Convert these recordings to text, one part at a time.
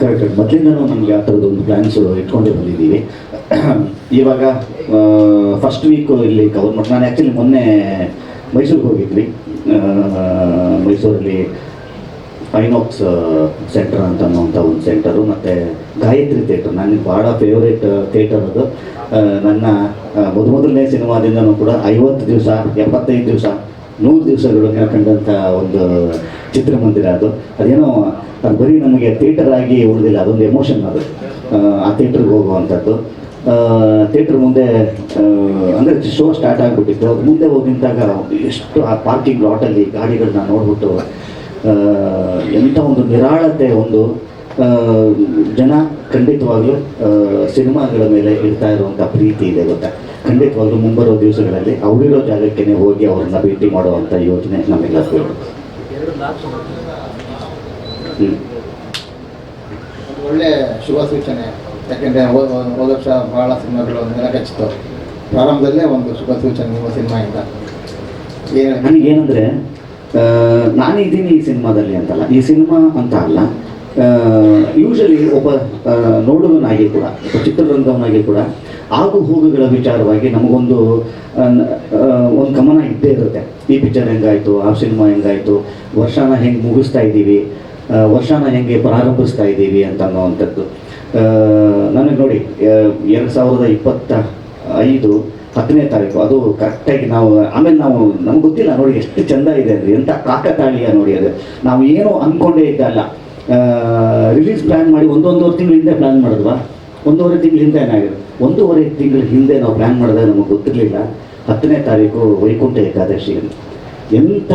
Correct. ಮೊದಲಿಂದನೂ ನಮಗೆ ಆ ಥರದ್ದು ಒಂದು ಪ್ಲ್ಯಾನ್ಸು ಇಟ್ಕೊಂಡೇ ಬಂದಿದ್ದೀವಿ. ಇವಾಗ ಫಸ್ಟ್ ವೀಕು ಇಲ್ಲಿ ಕವರ್ ಮಾಡಿ, ನಾನು ಆ್ಯಕ್ಚುಲಿ ಮೊನ್ನೆ ಮೈಸೂರಿಗೆ ಹೋಗಿದ್ವಿ. ಮೈಸೂರಲ್ಲಿ ಐನಾಕ್ಸ್ ಸೆಂಟರ್ ಅಂತ ಅನ್ನೋಂಥ ಒಂದು ಸೆಂಟರು, ಮತ್ತು ಗಾಯತ್ರಿ ಥಿಯೇಟರ್ ನನಗೆ ಭಾಳ ಫೇವ್ರೇಟ್ ಥಿಯೇಟರ್ ಅದು. ನನ್ನ ಮೊದಲನೇ ಸಿನಿಮಾದಿಂದನೂ ಕೂಡ 50 ದಿವಸ 75 ದಿವಸ 100 ದಿವಸಗಳು ಕಂಡಂಥ ಒಂದು ಚಿತ್ರಮಂದಿರ ಅದು. ಅದೇನೋ ಅದು ಬರೀ ನಮಗೆ ಥಿಯೇಟರ್ ಆಗಿ ಉಳಿದಿಲ್ಲ, ಅದೊಂದು ಎಮೋಷನ್ ಅದು. ಆ ಥಿಯೇಟ್ರಿಗೆ ಹೋಗುವಂಥದ್ದು. ಥಿಯೇಟ್ರ್ ಮುಂದೆ ಅಂದರೆ ಶೋ ಸ್ಟಾರ್ಟ್ ಆಗಿಬಿಟ್ಟಿತ್ತು. ಅದು ಮುಂದೆ ಹೋಗಿ ನಿಂತಾಗ ಎಷ್ಟು ಆ ಪಾರ್ಕಿಂಗ್ ಲಾಟಲ್ಲಿ ಗಾಡಿಗಳನ್ನ ನೋಡ್ಬಿಟ್ಟು ಎಂಥ ಒಂದು ನಿರಾಳತೆ, ಒಂದು ಜನ ಖಂಡಿತವಾಗ್ಲೂ ಸಿನಿಮಾಗಳ ಮೇಲೆ ಇಡ್ತಾ ಇರುವಂಥ ಪ್ರೀತಿ ಇದೆ ಗೊತ್ತಾ. ಖಂಡಿತವಾಗ್ಲೂ ಮುಂಬರೋ ದಿವಸಗಳಲ್ಲಿ ಅವರಿರೋ ಜಾಗಕ್ಕೆ ಹೋಗಿ ಅವ್ರನ್ನ ಭೇಟಿ ಮಾಡುವಂಥ ಯೋಚನೆ ನಮಗೆಲ್ಲರಿಗೂ ಇದೆ. ಒಳ್ಳೆ ಶುಭ ಸೂಚನೆ. ಯಾಕೆಂದರೆ ಹೋದ ವರ್ಷ ಭಾಳ ಸಿನಿಮಾಗಳು ನೆಲಕಚ್ಚಿತ್ತು. ಪ್ರಾರಂಭದಲ್ಲೇ ಒಂದು ಶುಭ ಸೂಚನೆ ನಿಮ್ಮ ಸಿನಿಮಾಯಿಂದ. ನನಗೇನೆಂದರೆ, ನಾನಿದ್ದೀನಿ ಈ ಸಿನಿಮಾದಲ್ಲಿ ಅಂತಲ್ಲ, ಈ ಸಿನಿಮಾ ಅಂತ ಅಲ್ಲ, ಯೂಶಲಿ ಒಬ್ಬ ನೋಡುವನಾಗಿ ಕೂಡ, ಒಬ್ಬ ಚಿತ್ರರಂಗವನಾಗಿ ಕೂಡ ಆಗು ಹೋಗುಗಳ ವಿಚಾರವಾಗಿ ನಮಗೊಂದು ಗಮನ ಇದ್ದೇ ಇರುತ್ತೆ. ಈ ಪಿಕ್ಚರ್ ಹೆಂಗಾಯಿತು, ಆ ಸಿನಿಮಾ ಹೆಂಗಾಯಿತು, ವರ್ಷನ ಹೆಂಗೆ ಮುಗಿಸ್ತಾ ಇದ್ದೀವಿ, ವರ್ಷನ ಹೆಂಗೆ ಪ್ರಾರಂಭಿಸ್ತಾ ಇದ್ದೀವಿ ಅಂತ ಅನ್ನೋವಂಥದ್ದು. ನನಗೆ ನೋಡಿ 2025 10ನೇ ತಾರೀಕು ಅದು ಕರೆಕ್ಟಾಗಿ ನಾವು ಆಮೇಲೆ ನಮ್ಗೆ ಗೊತ್ತಿಲ್ಲ ನೋಡಿ ಎಷ್ಟು ಚೆಂದ ಇದೆ ಅಂದರೆ, ಎಂಥ ಕಾಕತಾಳೀಯ ನೋಡಿ ಅದು. ನಾವು ಏನೋ ಅಂದ್ಕೊಂಡೇ ಇದ್ದಲ್ಲ. ರಿಲೀಸ್ ಪ್ಲ್ಯಾನ್ ಮಾಡಿ ಒಂದೂವರೆ ತಿಂಗಳ ಹಿಂದೆ ಪ್ಲ್ಯಾನ್ ಮಾಡಿದ್ವಾ, 1.5 ತಿಂಗಳ ಹಿಂದೆ ಏನಾಗಿದೆ, 1.5 ತಿಂಗಳ ಹಿಂದೆ ನಾವು ಪ್ಲ್ಯಾನ್ ಮಾಡಿದಾಗ ನಮಗೆ ಗೊತ್ತಿರಲಿಲ್ಲ 10ನೇ ತಾರೀಕು ವೈಕುಂಠ ಏಕಾದಶಿ ಅಂತ. ಎಂಥ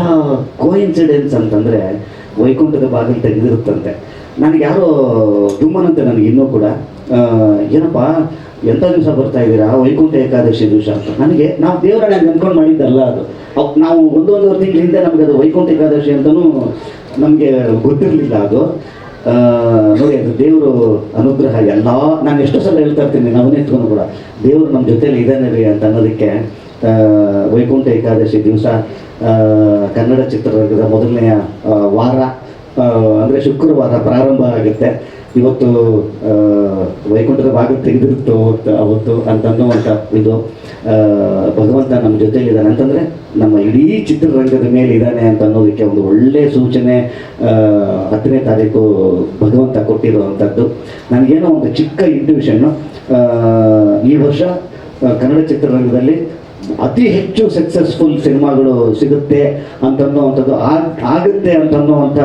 ಕೋಇನ್ಸಿಡೆನ್ಸ್ ಅಂತಂದರೆ, ವೈಕುಂಠದ ಬಾಗಿಲು ತೆಗೆದಿರುತ್ತಂತೆ. ನನಗೆ ಯಾರೋ ದುಮ್ಮನಂತೆ ನನಗೆ ಇನ್ನೂ ಕೂಡ, ಏನಪ್ಪ ಎಂಥ ದಿವಸ ಬರ್ತಾ ಇದ್ದೀರಾ, ವೈಕುಂಠ ಏಕಾದಶಿ ದಿವಸ ಅಂತ. ನನಗೆ ನಾವು ದೇವರನ್ನ ಅಂದ್ಕೊಂಡು ಮಾಡಿದ್ದಲ್ಲ ಅದು. ನಾವು 1.5 ತಿಂಗಳ ಹಿಂದೆ ನಮಗೆ ಅದು ವೈಕುಂಠ ಏಕಾದಶಿ ಅಂತಲೂ ನಮಗೆ ಗೊತ್ತಿರಲಿಲ್ಲ ಅದು. ನೋಡಿ, ಅದು ದೇವರು ಅನುಗ್ರಹ ಎಲ್ಲ. ನಾನು ಎಷ್ಟೋ ಸಲ ಹೇಳ್ತಾ ಇರ್ತೀನಿ ನವನೆತ್ಕೊಂಡು ಕೂಡ, ದೇವರು ನಮ್ಮ ಜೊತೆಲಿ ಇದ್ದಾನೆ ರೀ ಅಂತ ಅನ್ನೋದಕ್ಕೆ ವೈಕುಂಠ ಏಕಾದಶಿ ದಿವಸ ಕನ್ನಡ ಚಿತ್ರರಂಗದ ಮೊದಲನೆಯ ವಾರ ಅಂದರೆ ಶುಕ್ರವಾರ ಪ್ರಾರಂಭ ಆಗುತ್ತೆ. ಇವತ್ತು ವೈಕುಂಠದ ಬಾಗಿಲು ತೆಗೆದಿರುತ್ತೋ ಅವತ್ತು ಅಂತನ್ನುವಂಥ ಇದು ಭಗವಂತ ನಮ್ಮ ಜೊತೆಲಿದ್ದಾನೆ ಅಂತಂದರೆ ನಮ್ಮ ಇಡೀ ಚಿತ್ರರಂಗದ ಮೇಲೆ ಇದ್ದಾನೆ ಅಂತ ಅನ್ನೋದಕ್ಕೆ ಒಂದು ಒಳ್ಳೆಯ ಸೂಚನೆ 10ನೇ ತಾರೀಕು ಭಗವಂತ ಕೊಟ್ಟಿರುವಂಥದ್ದು. ನನಗೇನೋ ಒಂದು ಚಿಕ್ಕ ಇಂಟ್ಯೂಷನ್ನು, ಈ ವರ್ಷ ಕನ್ನಡ ಚಿತ್ರರಂಗದಲ್ಲಿ ಅತಿ ಹೆಚ್ಚು ಸಕ್ಸಸ್ಫುಲ್ ಸಿನಿಮಾಗಳು ಸಿಗುತ್ತೆ ಅಂತನ್ನುವಂಥದ್ದು, ಆಗುತ್ತೆ ಅಂತನ್ನುವಂಥ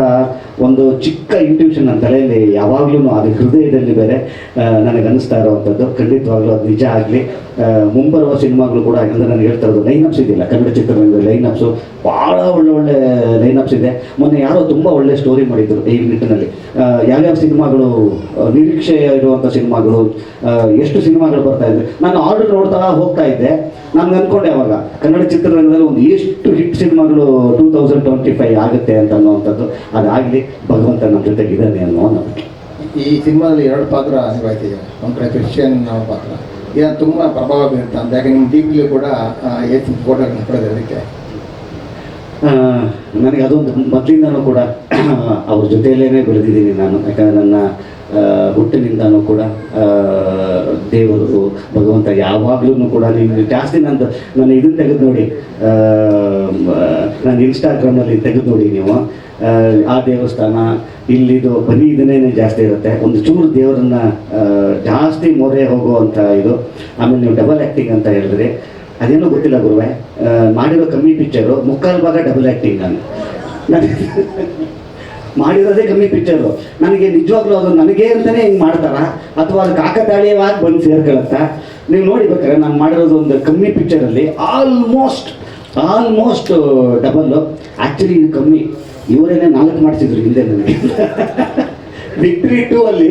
ಒಂದು ಚಿಕ್ಕ ಇಂಟ್ಯೂಷನ್ ನನ್ನ ತಲೆಯಲ್ಲಿ ಯಾವಾಗಲೂ ಅದು ಹೃದಯದಲ್ಲಿ ಬೇರೆ ನನಗನ್ನಿಸ್ತಾ ಇರೋವಂಥದ್ದು. ಖಂಡಿತವಾಗ್ಲೂ ಅದು ನಿಜ ಆಗಲಿ. ಮುಂಬರುವ ಸಿನಿಮಾಗಳು ಕೂಡ, ಯಾಕಂದರೆ ನಾನು ಹೇಳ್ತಾ ಇರೋದು ಲೈನಪ್ಸ್ ಇದೆಯಲ್ಲ ಕನ್ನಡ ಚಿತ್ರರಂಗದ ಲೈನಪ್ಸು ಭಾಳ ಒಳ್ಳೆ ಲೈನಪ್ಸ್ ಇದೆ. ಮೊನ್ನೆ ಯಾರೋ ತುಂಬ ಒಳ್ಳೆ ಸ್ಟೋರಿ ಮಾಡಿದ್ರು ಈ ನಿಟ್ಟಿನಲ್ಲಿ. ಯಾವ್ಯಾವ ಸಿನಿಮಾಗಳು ನಿರೀಕ್ಷೆ ಇರುವಂಥ ಸಿನಿಮಾಗಳು, ಎಷ್ಟು ಸಿನಿಮಾಗಳು ಬರ್ತಾ ಇದ್ದೆ. ನಾನು ಆರ್ಡರ್ ನೋಡ್ತಾ ಹೋಗ್ತಾ ಇದ್ದೆ. ನಾನು ಅಂದ್ಕೊಂಡೆ ಅವಾಗ ಕನ್ನಡ ಚಿತ್ರರಂಗದಲ್ಲಿ ಒಂದು ಎಷ್ಟು ಹಿಟ್ ಸಿನಿಮಾಗಳು 2025 ಆಗುತ್ತೆ ಅಂತ ಅನ್ನುವಂಥದ್ದು. ಅದಾಗಲಿ, ಭಗವಂತ ನಮ್ಮ ಜೊತೆಗೆ ಇದ್ದಾನೆ ಅನ್ನೋ ನಂಬಿಕೆ. ಈ ಸಿನಿಮಾದಲ್ಲಿ 2 ಪಾತ್ರ ನಿಭಾಯಿಸಿದೆ. ಒಂದು ಕಡೆ ಕ್ರಿಶ್ಚಿಯನ್ ಪಾತ್ರ, ಇದನ್ನು ತುಂಬ ಪ್ರಭಾವ ಬೀರುತ್ತೆ ಅಂತ. ಯಾಕೆ ನಿಮ್ಮ ಟೀಮ್ಗೆ ಕೂಡ ಏಸು ಫೋಟೋ ಹಾಕಿರೋದು. ಅದಕ್ಕೆ ನನಗೆ ಅದೊಂದು ಮೊದಲಿಂದನೂ ಕೂಡ ಅವ್ರ ಜೊತೆಯಲ್ಲೇ ಬೆಳೆದಿದ್ದೀನಿ ನಾನು. ಯಾಕಂದರೆ ನನ್ನ ಹುಟ್ಟಿನಿಂದನೂ ಕೂಡ ದೇವರು ಭಗವಂತ ಯಾವಾಗಲೂ ಕೂಡ, ನೀವು ಜಾಸ್ತಿ ನಾನು ಇದನ್ನು ತೆಗೆದು ನೋಡಿ, ನಾನು ಇನ್ಸ್ಟಾಗ್ರಾಮಲ್ಲಿ ತೆಗೆದು ನೋಡಿ ನೀವು, ಆ ದೇವಸ್ಥಾನ ಇಲ್ಲಿದು ಬರೀ ಇದನ್ನೇ ಜಾಸ್ತಿ ಇರುತ್ತೆ. ಒಂದು ಚೂರು ದೇವರನ್ನ ಜಾಸ್ತಿ ಮೊರೆ ಹೋಗುವಂಥ ಇದು. ಆಮೇಲೆ ನೀವು ಡಬಲ್ ಆ್ಯಕ್ಟಿಂಗ್ ಅಂತ ಹೇಳಿದ್ರಿ, ಅದೇನೋ ಗೊತ್ತಿಲ್ಲ ಗುರುವೆ, ಮಾಡಿರೋ ಕಮ್ಮಿ ಪಿಕ್ಚರು 3/4 ಭಾಗ ಡಬಲ್ ಆ್ಯಕ್ಟಿಂಗ್. ನಾನು ಮಾಡಿರೋದೇ ಕಮ್ಮಿ ಪಿಕ್ಚರು. ನನಗೆ ನಿಜವಾಗ್ಲೂ ಅದು ನನಗೆ ಅಂತಲೇ ಹಿಂಗೆ ಮಾಡ್ತಾರ ಅಥವಾ ಅದು ಕಾಕತಾಳೀಯವಾಗಿ ಬಂದು ಸೇರ್ಕೊಳ್ಳುತ್ತಾ, ನೀವು ನೋಡಿ ಬೇಕಾದ್ರೆ ನಾನು ಮಾಡಿರೋದು ಒಂದು ಕಮ್ಮಿ ಪಿಕ್ಚರಲ್ಲಿ ಆಲ್ಮೋಸ್ಟ್ ಡಬಲ್ಲು. ಆ್ಯಕ್ಚುಲಿ ಇದು ಕಮ್ಮಿ, ಇವರೇನೇ 4 ಮಾಡಿಸಿದ್ರು ಹಿಂದೆ ನನಗೆ. ವಿಕ್ಟ್ರಿ 2 ಅಲ್ಲಿ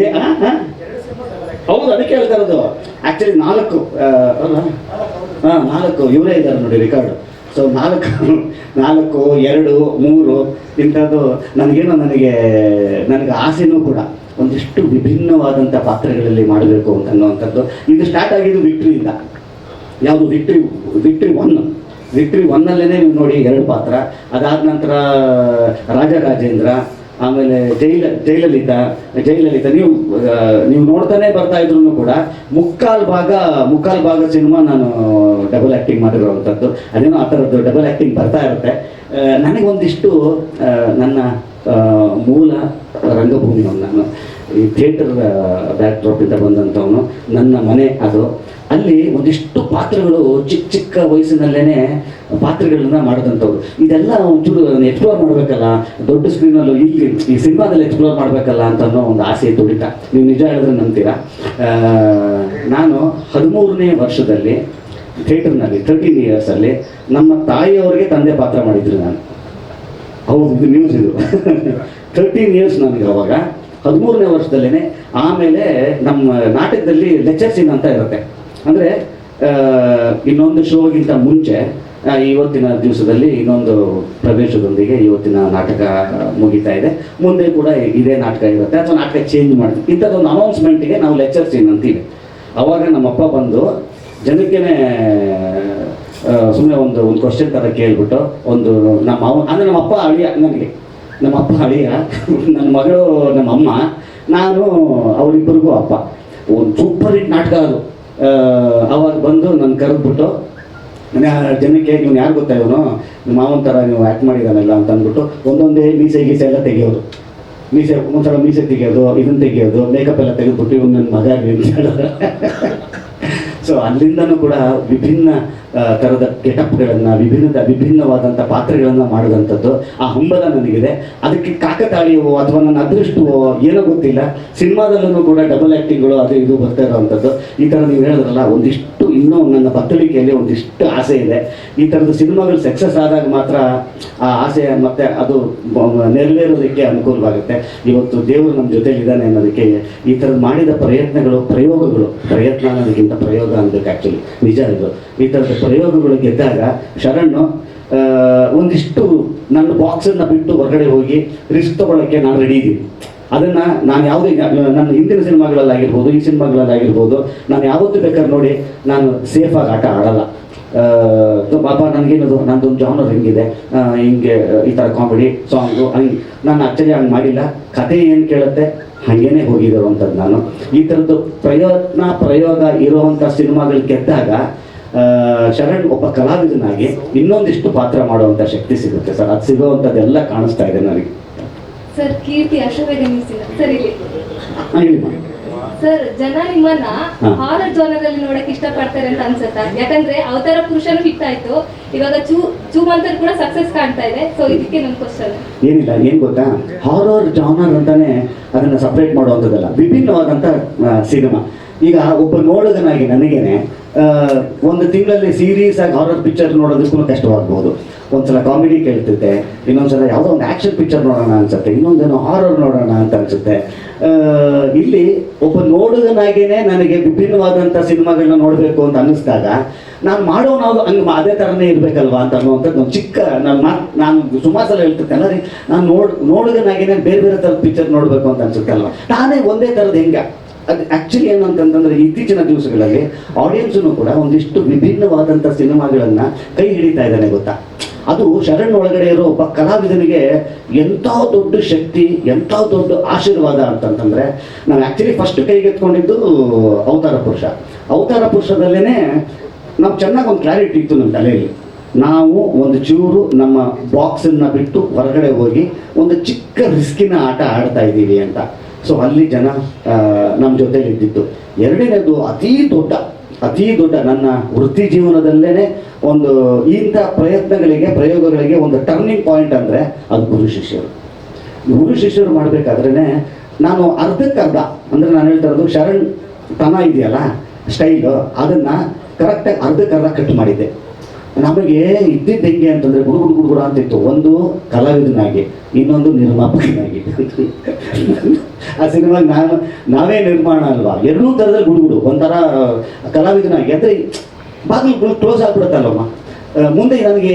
ಹೌದು, ಅದಕ್ಕೆ ಹೇಳ್ತಾ ಇರೋದು. ಆ್ಯಕ್ಚುಲಿ 4 ಇವರೇ ಇದ್ದಾರೆ ನೋಡಿ ರೆಕಾರ್ಡು. ಸೊ 4, 2, 3 ಇಂಥದ್ದು ನನಗೆ ಆಸೆನೂ ಕೂಡ ಒಂದಿಷ್ಟು ವಿಭಿನ್ನವಾದಂಥ ಪಾತ್ರಗಳಲ್ಲಿ ಮಾಡಬೇಕು ಅಂತ ಅನ್ನೋವಂಥದ್ದು. ಇದು ಸ್ಟಾರ್ಟ್ ಆಗಿದ್ದು ವಿಕ್ಟ್ರಿಯಿಂದ. ಯಾವುದು ವಿಕ್ಟ್ರಿ 1 ಅಲ್ಲೇ ನೀವು ನೋಡಿ 2 ಪಾತ್ರ. ಅದಾದ ನಂತರ ರಾಜರಾಜೇಂದ್ರ, ಆಮೇಲೆ ಜಯಲಲಿತಾ ನೀವು ನೋಡ್ತಾನೆ ಬರ್ತಾ ಇದ್ರು ಕೂಡ ಮುಕ್ಕಾಲು ಭಾಗ ಸಿನಿಮಾ ನಾನು ಡಬಲ್ ಆ್ಯಕ್ಟಿಂಗ್ ಮಾಡಿರುವಂಥದ್ದು. ಅದೇನೋ ಆ ಥರದ್ದು ಡಬಲ್ ಆ್ಯಕ್ಟಿಂಗ್ ಬರ್ತಾ ಇರುತ್ತೆ. ನನಗೊಂದಿಷ್ಟು ನನ್ನ ಮೂಲ ರಂಗಭೂಮಿಯವನು, ನಾನು ಈ ಥಿಯೇಟರ್ ಬ್ಯಾಕ್ಡ್ರಾಪಿಂದ ಬಂದಂಥವನು. ನನ್ನ ಮನೆ ಅದು. ಅಲ್ಲಿ ಒಂದಿಷ್ಟು ಪಾತ್ರಗಳು ಚಿಕ್ಕ ವಯಸ್ಸಿನಲ್ಲೇ ಪಾತ್ರಗಳನ್ನ ಮಾಡಿದಂಥವ್ರು. ಇದೆಲ್ಲ ಒಂಚೂರು ಎಕ್ಸ್ಪ್ಲೋರ್ ಮಾಡಬೇಕಲ್ಲ, ದೊಡ್ಡ ಸ್ಕ್ರೀನಲ್ಲೂ ಇಲ್ಲಿ ಈ ಸಿನಿಮಾದಲ್ಲಿ ಎಕ್ಸ್ಪ್ಲೋರ್ ಮಾಡಬೇಕಲ್ಲ ಅಂತ ಅನ್ನೋ ಒಂದು ಆಸೆ ತುಡಿತ. ನೀವು ನಿಜ ಹೇಳಿದ್ರೆ ನಂಬ್ತೀರಾ, ನಾನು 13ನೇ ವರ್ಷದಲ್ಲಿ ಥಿಯೇಟರ್ನಲ್ಲಿ 13 ಇಯರ್ಸಲ್ಲಿ ನಮ್ಮ ತಾಯಿಯವರಿಗೆ ತಂದೆ ಪಾತ್ರ ಮಾಡಿದ್ರು ನಾನು. ಹೌದು, ಇದು ನ್ಯೂಸ್ ಇದು. 13 ಇಯರ್ಸ್ ನನಗೆ ಅವಾಗ, 13ನೇ ವರ್ಷದಲ್ಲೇ. ಆಮೇಲೆ ನಮ್ಮ ನಾಟಕದಲ್ಲಿ ಲೆಕ್ಚರ್ ಸೀನ್ ಅಂತ ಇರುತ್ತೆ. ಅಂದರೆ ಇನ್ನೊಂದು ಶೋಗಿಂತ ಮುಂಚೆ ಇವತ್ತಿನ ದಿವಸದಲ್ಲಿ ಇನ್ನೊಂದು ಪ್ರವೇಶದೊಂದಿಗೆ ಇವತ್ತಿನ ನಾಟಕ ಮುಗಿತಾ ಇದೆ, ಮುಂದೆ ಕೂಡ ಇದೇ ನಾಟಕ ಇರುತ್ತೆ ಅಥವಾ ನಾಟಕ ಚೇಂಜ್ ಮಾಡ್ತೀವಿ. ಇಂಥದ್ದೊಂದು ಅನೌನ್ಸ್ಮೆಂಟಿಗೆ ನಾವು ಲೆಕ್ಚರ್ ಸೀನ್ ಅಂತೀವಿ. ಅವಾಗ ನಮ್ಮಪ್ಪ ಬಂದು ಜನಕ್ಕೇನೆ ಸುಮ್ಮನೆ ಒಂದು ಕ್ವಶನ್ ಥರ ಕೇಳ್ಬಿಟ್ಟು ನಮ್ಮಪ್ಪ ಅಳಿಯ, ನಮ್ಮಪ್ಪ ಅಳಿಯ, ನನ್ನ ಮಗಳು ನಮ್ಮಮ್ಮ, ನಾನು ಅವರಿಬ್ಬರಿಗೂ ಅಪ್ಪ. ಒಂದು ಸೂಪರ್ ಹಿಟ್ ನಾಟಕ ಅದು. ಅವಾಗ ಬಂದು ನನ್ನ ಕರೆದ್ಬಿಟ್ಟು ಜನಕ್ಕೆ ಇವನು ಯಾರು ಗೊತ್ತಾ, ಇವನು ನಿಮ್ಮ ಮಾವನ ಥರ ನೀವು ಆ್ಯಕ್ಟ್ ಮಾಡಿದಾನಲ್ಲ ಅಂತ ಅಂದ್ಬಿಟ್ಟು ಒಂದೊಂದೇ ಮೀಸೆ ಎಲ್ಲ ತೆಗೆಯೋದು. ಒಂಥರ ಮೀಸೆ ತೆಗೆಯೋದು, ಇದನ್ನು ತೆಗೆಯೋದು, ಮೇಕಪ್ ಎಲ್ಲ ತೆಗೆದ್ಬಿಟ್ಟು ಇವನು ನನ್ನ ಮಗ ಅಂತ ಹೇಳಿದ್ರೆ. ಸೊ ಅಲ್ಲಿಂದನೂ ಕೂಡ ವಿಭಿನ್ನ ಥರದ ಗೆಟಪ್ಗಳನ್ನು, ವಿಭಿನ್ನವಾದಂಥ ಪಾತ್ರಗಳನ್ನು ಮಾಡಿದಂಥದ್ದು ಆ ಹಂಬಲ ನನಗಿದೆ. ಅದಕ್ಕೆ ಕಾಕತಾಳೀಯವೋ ಅಥವಾ ನನ್ನ ಅದೃಷ್ಟವೋ ಏನೋ ಗೊತ್ತಿಲ್ಲ, ಸಿನಿಮಾದಲ್ಲೂ ಕೂಡ ಡಬಲ್ ಆ್ಯಕ್ಟಿಂಗ್ಗಳು ಅದು ಇದು ಬರ್ತಾ ಇರೋವಂಥದ್ದು. ಈ ಥರ ನೀವು ಹೇಳಿದ್ರಲ್ಲ, ಒಂದಿಷ್ಟು ಇನ್ನೂ ನನ್ನ ಬತ್ತಳಿಕೆಯಲ್ಲಿ ಒಂದಿಷ್ಟು ಆಸೆ ಇದೆ. ಈ ಥರದ ಸಿನಿಮಾಗಳು ಸಕ್ಸಸ್ ಆದಾಗ ಮಾತ್ರ ಆ ಆಸೆ ಮತ್ತು ಅದು ನೆರವೇರೋದಕ್ಕೆ ಅನುಕೂಲವಾಗುತ್ತೆ. ಇವತ್ತು ದೇವರು ನಮ್ಮ ಜೊತೆಲಿದ್ದಾನೆ ಅನ್ನೋದಕ್ಕೆ ಈ ಥರದ್ದು ಮಾಡಿದ ಪ್ರಯತ್ನ ಅನ್ನೋದಕ್ಕಿಂತ ಪ್ರಯೋಗ ಅನ್ಬೇಕು. ಆ್ಯಕ್ಚುಲಿ ನಿಜ ಇದು. ಈ ಥರದ ಪ್ರಯೋಗಗಳು ಗೆದ್ದಾಗ ಶರಣ್ ಒಂದಿಷ್ಟು ನನ್ನ ಬಾಕ್ಸನ್ನು ಬಿಟ್ಟು ಹೊರಗಡೆ ಹೋಗಿ ರಿಸ್ಕ್ ತಗೊಳ್ಳೋಕ್ಕೆ ನಾನು ರೆಡಿ ಇದ್ದೀನಿ. ಅದನ್ನು ನಾನು ಯಾವುದೇ ನನ್ನ ಹಿಂದಿನ ಸಿನಿಮಾಗಳಲ್ಲಾಗಿರ್ಬೋದು, ಈ ಸಿನಿಮಾಗಳಲ್ಲಾಗಿರ್ಬೋದು, ನಾನು ಯಾವತ್ತೂ ಬೇಕಾದ್ರೆ ನೋಡಿ ನಾನು ಸೇಫಾಗಿ ಆಟ ಆಡಲ್ಲ. ಪಾಪ ನನಗೇನದು ನಂದೊಂದು ಜಾನರ್ ಹೆಂಗಿದೆ, ಹಿಂಗೆ ಈ ಥರ ಕಾಮಿಡಿ ಸಾಂಗು ಹಂಗೆ ನಾನು ಆಕ್ಚುಲಿ ಹಂಗೆ ಮಾಡಿಲ್ಲ. ಕತೆ ಏನು ಕೇಳುತ್ತೆ ಹಾಗೇನೆ ಹೋಗಿರೋವಂಥದ್ದು ನಾನು. ಈ ಥರದ್ದು ಪ್ರಯೋಗ ಇರುವಂಥ ಸಿನಿಮಾಗಳು ಗೆದ್ದಾಗ ಶರಣ್ ಒಬ್ಬ ಕಲಾವಿದನಾಗಿ ಇನ್ನೊಂದಿಷ್ಟು ಪಾತ್ರ ಮಾಡುವಂಥ ಶಕ್ತಿ ಸಿಗುತ್ತೆ ಸರ್. ಅದು ಸಿಗುವಂಥದ್ದೆಲ್ಲ ಕಾಣಿಸ್ತಾ ಇದೆ ನನಗೆ. ಸರ್, ಕೀರ್ತಿ ಅಶ್ವವೇಗನಿಸಿಲ್ಲ ಸರ್ ಇಲ್ಲಿ. ಹೇಳಿ ಸರ್, ಜನ ನಿಮ್ಮನ್ನ ಹಾರರ್ ಜಾನರ್ ಅಲ್ಲಿ ನೋಡಕ್ ಇಷ್ಟಪಡ್ತಾರೆ ಅಂತ ಅನ್ಸುತ್ತಾ? ಯಾಕಂದ್ರೆ ಅವತಾರ ಪುರುಷನು ಹಿಟ್ ಆಯ್ತು, ಇವಾಗ ಚೂಮಂತರ್ ಕೂಡ ಸಕ್ಸಸ್ ಕಾಣ್ತಾ ಇದೆ. ಸೊ ಇದಕ್ಕೆ ನನ್ನ ಕ್ವಶನ್ ಏನಿಲ್ಲ, ಏನ್ ಗೊತ್ತಾ, ಹಾರರ್ ಜಾನರ್ ಅಂತಾನೆ ಅದನ್ನ ಸಪ್ರೇಟ್ ಮಾಡುವಂಥದ್ದಲ್ಲ, ವಿಭಿನ್ನವಾದಂಥ ಸಿನಿಮಾ. ಈಗ ಒಬ್ಬ ನೋಡುಗನಾಗಿ ನನಗೇನೆ ಒಂದು ತಿಂಗಳಲ್ಲಿ ಸೀರೀಸ್ ಆಗಿ ಹಾರರ್ ಪಿಕ್ಚರ್ ನೋಡೋದಕ್ಕೂ ಕಷ್ಟವಾಗ್ಬೋದು. ಒಂದ್ಸಲ ಕಾಮಿಡಿ ಕೇಳ್ತಿದ್ದೆ, ಇನ್ನೊಂದ್ಸಲ ಯಾವುದೋ ಒಂದು ಆ್ಯಕ್ಷನ್ ಪಿಕ್ಚರ್ ನೋಡೋಣ ಅನ್ಸುತ್ತೆ, ಇನ್ನೊಂದೇನೋ ಹಾರರ್ ನೋಡೋಣ ಅಂತ ಅನ್ಸುತ್ತೆ. ಇಲ್ಲಿ ಒಬ್ಬ ನೋಡುಗನಾಗೇನೆ ನನಗೆ ವಿಭಿನ್ನವಾದಂಥ ಸಿನಿಮಾಗಳನ್ನ ನೋಡಬೇಕು ಅಂತ ಅನ್ನಿಸ್ದಾಗ ನಾನು ಮಾಡೋ ನಾವು ಹಂಗೆ ಅದೇ ಥರನೇ ಇರಬೇಕಲ್ವಾ ಅಂತ ಅನ್ನುವಂಥದ್ದು ಒಂದು ಚಿಕ್ಕ ನಾನು ಸುಮಾರು ಸಲ ಹೇಳ್ತಿರ್ತೇನೆ ರೀ, ನಾನು ನೋಡುಗನಾಗೇನೆ ಬೇರೆ ಬೇರೆ ಥರದ ಪಿಕ್ಚರ್ ನೋಡಬೇಕು ಅಂತ ಅನ್ಸುತ್ತೆ ಅಲ್ವಾ. ನಾನೇ ಒಂದೇ ಥರದ್ದು ಹೆಂಗೆ ಅದು ಆ್ಯಕ್ಚುಲಿ ಏನು ಅಂತಂತಂದರೆ ಇತ್ತೀಚಿನ ದಿವಸಗಳಲ್ಲಿ ಆಡಿಯನ್ಸನ್ನು ಕೂಡ ಒಂದಿಷ್ಟು ವಿಭಿನ್ನವಾದಂಥ ಸಿನಿಮಾಗಳನ್ನು ಕೈ ಹಿಡಿತಾ ಇದ್ದಾನೆ ಗೊತ್ತಾ. ಅದು ಶರಣ್ ಒಳಗಡೆ ಇರೋ ಒಬ್ಬ ಕಲಾವಿದನಿಗೆ ಎಂಥ ದೊಡ್ಡ ಶಕ್ತಿ, ಎಂಥ ದೊಡ್ಡ ಆಶೀರ್ವಾದ ಅಂತಂತಂದರೆ, ನಾವು ಆ್ಯಕ್ಚುಲಿ ಫಸ್ಟ್ ಕೈಗೆತ್ಕೊಂಡಿದ್ದು ಅವತಾರ ಪುರುಷದಲ್ಲೇ ನಾವು ಚೆನ್ನಾಗಿ ಒಂದು ಕ್ಲಾರಿಟಿ ಇತ್ತು ನಮ್ಮ ತಲೆಯಲ್ಲಿ. ನಾವು ಒಂದು ಚೂರು ನಮ್ಮ ಬಾಕ್ಸನ್ನು ಬಿಟ್ಟು ಹೊರಗಡೆ ಹೋಗಿ ಒಂದು ಚಿಕ್ಕ ರಿಸ್ಕಿನ ಆಟ ಆಡ್ತಾ ಇದ್ದೀವಿ ಅಂತ. ಸೊ ಅಲ್ಲಿ ಜನ ನಮ್ಮ ಜೊತೆಲಿ ಇದ್ದಿತ್ತು. ಎರಡನೇದು ಅತೀ ದೊಡ್ಡ ನನ್ನ ವೃತ್ತಿ ಜೀವನದಲ್ಲೇ ಒಂದು ಇಂಥ ಪ್ರಯೋಗಗಳಿಗೆ ಒಂದು ಟರ್ನಿಂಗ್ ಪಾಯಿಂಟ್ ಅಂದರೆ ಅದು ಗುರು ಶಿಷ್ಯರು ಮಾಡಬೇಕಾದ್ರೇ ನಾನು ಅರ್ಧಕ್ಕರ್ಧ ಅಂದರೆ ನಾನು ಹೇಳ್ತಾ ಇರೋದು ಶರಣ್ ತನ ಇದೆಯಲ್ಲ ಸ್ಟೈಲು, ಅದನ್ನು ಕರೆಕ್ಟಾಗಿ ಅರ್ಧಕ್ಕರ್ಧ ಕಟ್ ಮಾಡಿದ್ದೆ. ನಮಗೆ ಇದ್ದಿದ್ದು ಹೆಂಗೆ ಅಂತಂದರೆ ಗುಡುಗುಡು ಅಂತಿತ್ತು. ಒಂದು ಕಲಾವಿದನಾಗಿ, ಇನ್ನೊಂದು ನಿರ್ಮಾಪಕನಾಗಿ. ಆ ಸಿನಿಮಾಗೆ ನಾವೇ ನಿರ್ಮಾಣ ಅಲ್ವಾ, ಎರಡೂ ಥರದಲ್ಲಿ ಗುಡುಗುಡು. ಒಂಥರ ಕಲಾವಿದನಾಗಿ ಅಂದರೆ ಬಾಗಿಲು ಕ್ಲೋಸ್ ಆಗಿಬಿಡುತ್ತಲ್ಲಮ್ಮ, ಮುಂದೆ ನನಗೆ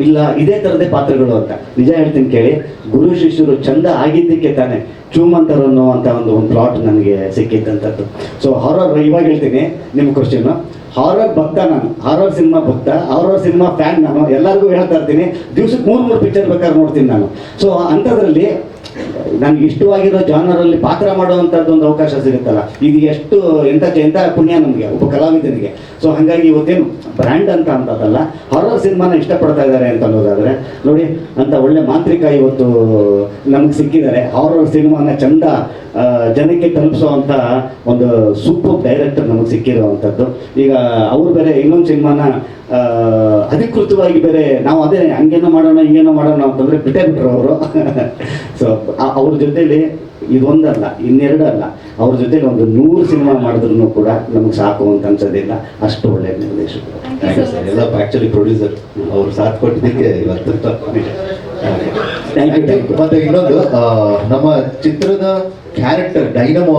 ಇಲ್ಲ ಇದೇ ಥರದೇ ಪಾತ್ರಗಳು ಅಂತ. ನಿಜ ಹೇಳ್ತೀನಿ ಕೇಳಿ, ಗುರು ಶಿಷ್ಯರು ಚಂದ ಆಗಿದ್ದಕ್ಕೆ ತಾನೆ ಚೂಮಂತರ್ ಅನ್ನೋ ಒಂದು ಪ್ಲಾಟ್ ನನಗೆ ಸಿಕ್ಕಿದ್ದಂಥದ್ದು. ಸೊ ಹಾರರ್, ಇವಾಗ ಹೇಳ್ತೀನಿ ನಿಮ್ಮ ಕ್ವಶನ್ನು, ಹಾರರ್ ಭಕ್ತ ನಾನು, ಹಾರರ್ ಸಿನಿಮಾ ಭಕ್ತ, ಹಾರರ್ ಸಿನಿಮಾ ಫ್ಯಾನ್ ನಾನು. ಎಲ್ಲರಿಗೂ ಹೇಳ್ತಾ ಇರ್ತೀನಿ, ದಿವ್ಸಕ್ಕೆ 3 ಪಿಕ್ಚರ್ ಬೇಕಾದ್ರೆ ನೋಡ್ತೀನಿ ನಾನು. ಸೊ ಅಂಥದ್ರಲ್ಲಿ ನನಗೆ ಇಷ್ಟವಾಗಿರೋ ಜಾನರಲ್ಲಿ ಪಾತ್ರ ಮಾಡುವಂಥದ್ದು ಒಂದು ಅವಕಾಶ ಸಿಗುತ್ತಲ್ಲ, ಇದು ಎಷ್ಟು ಎಂಥ ಪುಣ್ಯ ನಮಗೆ ಒಬ್ಬ ಕಲಾವಿದನಿಗೆ. ಸೊ ಹಾಗಾಗಿ ಇವತ್ತೇನು ಬ್ರ್ಯಾಂಡ್ ಅಂತ ಅಂತದಲ್ಲ, ಹಾರರ್ ಸಿನಿಮಾನ ಇಷ್ಟಪಡ್ತಾ ಇದ್ದಾರೆ ಅಂತ ಅನ್ನೋದಾದರೆ ನೋಡಿ, ಅಂತ ಒಳ್ಳೆ ಮಾಂತ್ರಿಕ ಇವತ್ತು ನಮಗೆ ಸಿಕ್ಕಿದ್ದಾರೆ. ಹಾರರ್ ಸಿನಿಮಾನ ಚಂದ ಜನಕ್ಕೆ ತಲುಪಿಸೋವಂಥ ಒಂದು ಸೂಪರ್ ಡೈರೆಕ್ಟರ್ ನಮಗೆ ಸಿಕ್ಕಿರುವಂಥದ್ದು. ಈಗ ಅವರು ಬೇರೆ ಇನ್ನೊಂದು ಸಿನಿಮಾನ ಅಧಿಕೃತವಾಗಿ ಬೇರೆ ನಾವು ಅದೇ ಹಂಗೇನೋ ಮಾಡೋಣ ಹಿಂಗೇನೋ ಮಾಡೋಣ ಅಂತಂದರೆ ಬಿಟ್ಟೇ ಬಿಟ್ರು ಅವರು. ಸೊ ಅವ್ರ ಜೊತೇಲಿ ಇದೊಂದಲ್ಲ, ಇನ್ನೆರಡಲ್ಲ, ಅವ್ರ ಜೊತೆಲಿ ಒಂದು 100 ಸಿನಿಮಾ ಮಾಡಿದ್ರು ಕೂಡ ನಮಗೆ ಸಾಕು ಅಂತ ಅನ್ಸೋದಿಲ್ಲ, ಅಷ್ಟು ಒಳ್ಳೆಯ ನಿರ್ದೇಶಕರು. Thank you so much. ಎಲ್ಲ ಆಕ್ಚುಲಿ ಪ್ರೊಡ್ಯೂಸರ್ ಅವ್ರು ಸಾಥ್ ಕೊಟ್ಟಿದ್ದಕ್ಕೆ ಇವತ್ತು ಥ್ಯಾಂಕ್ ಯು. ಮತ್ತೆ ಇನ್ನೊಂದು ನಮ್ಮ ಚಿತ್ರದ ಕ್ಯಾರೆಕ್ಟರ್ ಡೈನಮೋ